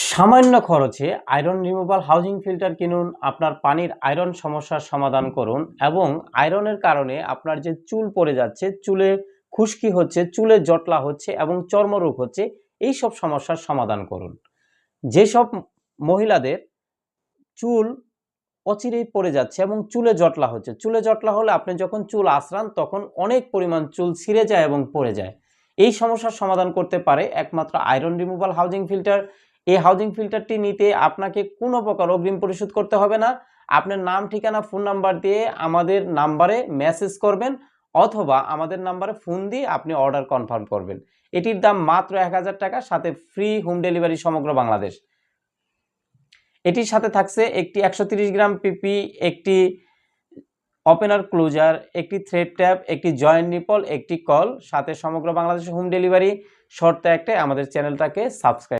সামান্য খরচে iron removal housing filter কিনুন, আপনার পানির আয়রন সমস্যার সমাধান করুন এবং আয়রনের কারণে আপনার যে চুল পড়ে যাচ্ছে, চুলে খুশকি হচ্ছে, চুলে জটলা হচ্ছে এবং চর্মরোগ হচ্ছে, এই সব সমস্যার সমাধান করুন। যেসব মহিলাদের চুল অচিরেই পড়ে যাচ্ছে এবং চুলে জটলা হচ্ছে, চুলে জটলা হলে আপনি যখন চুল আঁচড়ান তখন অনেক পরিমাণ চুল ছিঁড়ে যায় এবং পড়ে যায়। এই সমস্যার সমাধান করতে পারে একমাত্র আয়রন রিমুভাল হাউজিং ফিল্টার। এই হাউজিং ফিল্টারটি নিতে আপনাকে কোনো প্রকার অগ্রিম পরিশোধ করতে হবে না। আপনার নাম, ঠিকানা, ফোন নাম্বার দিয়ে আমাদের নাম্বারে মেসেজ করবেন অথবা আমাদের নাম্বারে ফোন দিয়ে আপনি অর্ডার কনফার্ম করবেন। এটির দাম মাত্র 1000 টাকা, সাথে ফ্রি হোম ডেলিভারি সমগ্র বাংলাদেশ। এটির সাথে থাকছে একটি 130 গ্রাম পিপি, একটি ওপেনার ক্লোজার, একটি থ্রেড ট্যাপ, একটি জয়েন্ট নিপল, একটি কল, সাথে সমগ্র বাংলাদেশে হোম ডেলিভারি। শর্ত একটাই, আমাদের চ্যানেলটাকে সাবস্ক্রাইব